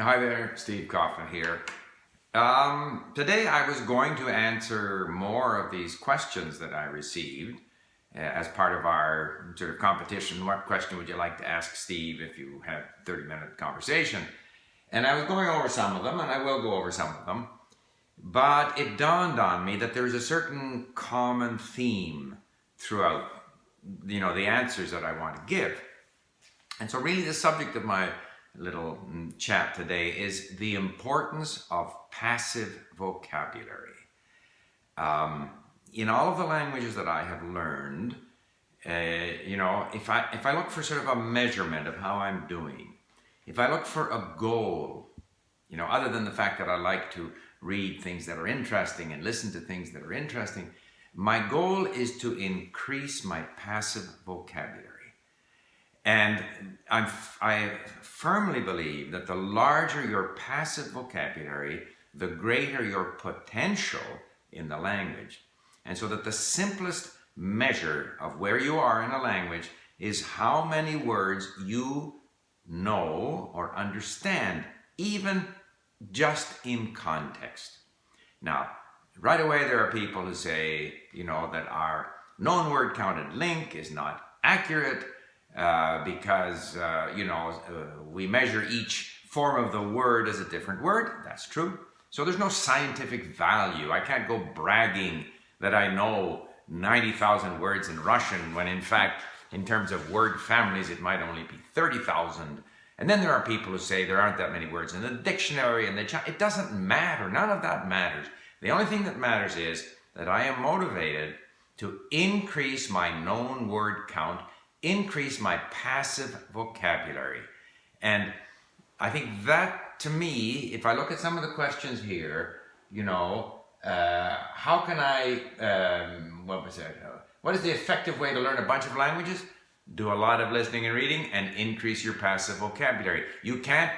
Hi there, Steve Kaufman here. Today I was going to answer more of these questions that I received as part of our sort of competition. What question would you like to ask Steve if you had a 30-minute conversation? And I was going over some of them, and I will go over some of them. But it dawned on me that there's a certain common theme throughout, the answers that I want to give. And so really the subject of my little chat today is the importance of passive vocabulary. In all of the languages that I have learned, if I look for sort of a measurement of how I'm doing, if I look for a goal, other than the fact that I like to read things that are interesting and listen to things that are interesting, my goal is to increase my passive vocabulary. And I firmly believe that the larger your passive vocabulary, the greater your potential in the language. And so that the simplest measure of where you are in a language is how many words you know or understand, even just in context. Now, right away there are people who say, that our known word counted link is not accurate, because we measure each form of the word as a different word. That's true. So there's no scientific value. I can't go bragging that I know 90,000 words in Russian when in fact, in terms of word families, it might only be 30,000. And then there are people who say there aren't that many words in the dictionary, and it doesn't matter. None of that matters. The only thing that matters is that I am motivated to increase my known word count, increase my passive vocabulary. And I think that, to me, if I look at some of the questions here, how can I, what is the effective way to learn a bunch of languages? Do a lot of listening and reading and increase your passive vocabulary. You can't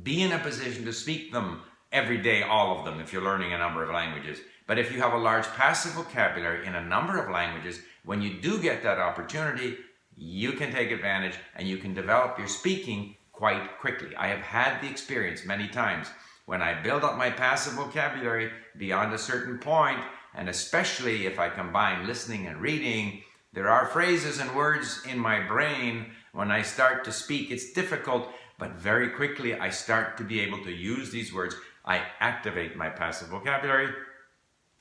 be in a position to speak them every day, all of them, if you're learning a number of languages. But if you have a large passive vocabulary in a number of languages, when you do get that opportunity, you can take advantage and you can develop your speaking quite quickly. I have had the experience many times when I build up my passive vocabulary beyond a certain point, and especially if I combine listening and reading, there are phrases and words in my brain. When I start to speak, it's difficult, but very quickly I start to be able to use these words. I activate my passive vocabulary.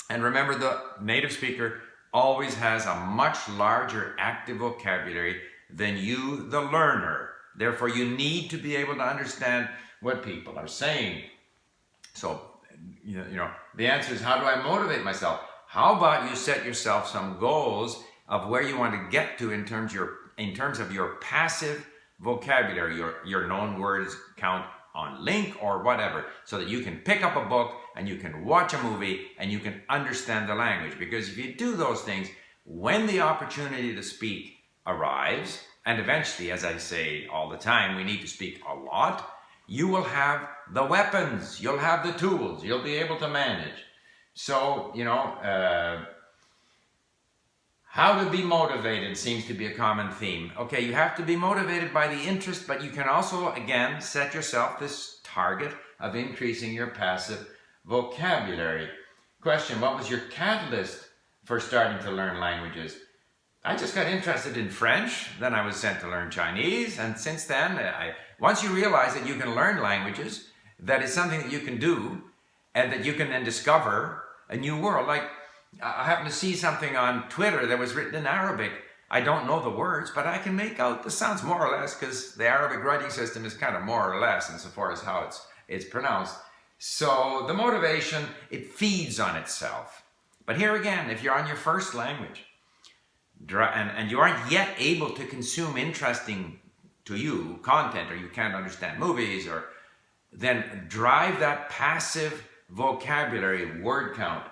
And remember, the native speaker always has a much larger active vocabulary than you, the learner. Therefore, you need to be able to understand what people are saying. So, the answer is, how do I motivate myself? How about you set yourself some goals of where you want to get to in terms of your passive vocabulary, your known words count on link or whatever, so that you can pick up a book and you can watch a movie and you can understand the language. Because if you do those things, when the opportunity to speak arrives, and eventually, as I say all the time, we need to speak a lot, you will have the weapons, you'll have the tools, you'll be able to manage. So, how to be motivated seems to be a common theme. Okay, you have to be motivated by the interest, but you can also, again, set yourself this target of increasing your passive vocabulary. Question, what was your catalyst for starting to learn languages? I just got interested in French, then I was sent to learn Chinese, and since then, once you realize that you can learn languages, that is something that you can do, and that you can then discover a new world. Like, I happened to see something on Twitter that was written in Arabic. I don't know the words, but I can make out the sounds more or less, because the Arabic writing system is kind of more or less insofar as how it's pronounced. So the motivation, it feeds on itself. But here again, if you're on your first language, and you aren't yet able to consume interesting to you content, or you can't understand movies, or then drive that passive vocabulary word count.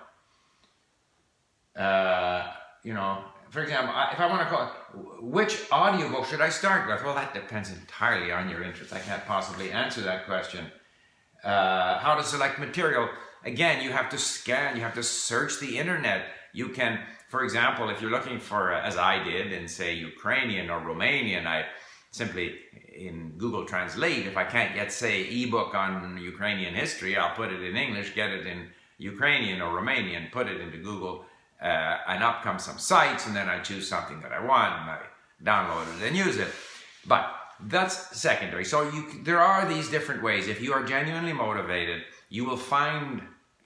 For example, if I want to call it, which audiobook should I start with? Well, that depends entirely on your interest. I can't possibly answer that question. How to select material? Again, you have to scan, you have to search the internet. You can, for example, if you're looking for, as I did, in say Ukrainian or Romanian, simply in Google Translate, if I can't yet say ebook on Ukrainian history, I'll put it in English, get it in Ukrainian or Romanian, put it into Google, and up come some sites, and then I choose something that I want, and I download it and use it. But that's secondary. So there are these different ways. If you are genuinely motivated, you will find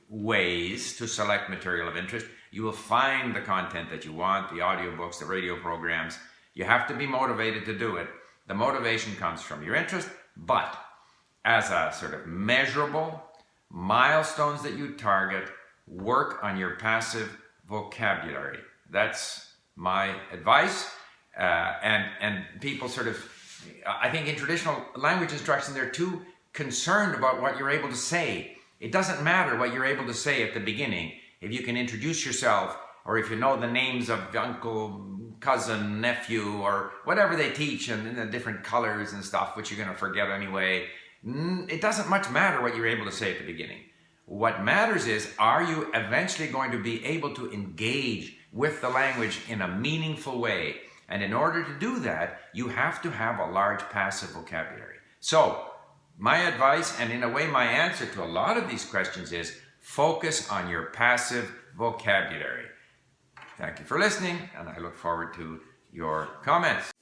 ways to select material of interest. You will find the content that you want, the audiobooks, the radio programs. You have to be motivated to do it. The motivation comes from your interest, but as a sort of measurable milestones that you target, work on your passive vocabulary. That's my advice. And people sort of, I think in traditional language instruction, they're too concerned about what you're able to say. It doesn't matter what you're able to say at the beginning. If you can introduce yourself, or if you know the names of uncle, cousin, nephew, or whatever they teach, and in the different colors and stuff, which you're going to forget anyway, it doesn't much matter what you're able to say at the beginning. What matters is, are you eventually going to be able to engage with the language in a meaningful way? And in order to do that, you have to have a large passive vocabulary. So, my advice, and in a way my answer to a lot of these questions is, focus on your passive vocabulary. Thank you for listening, and I look forward to your comments.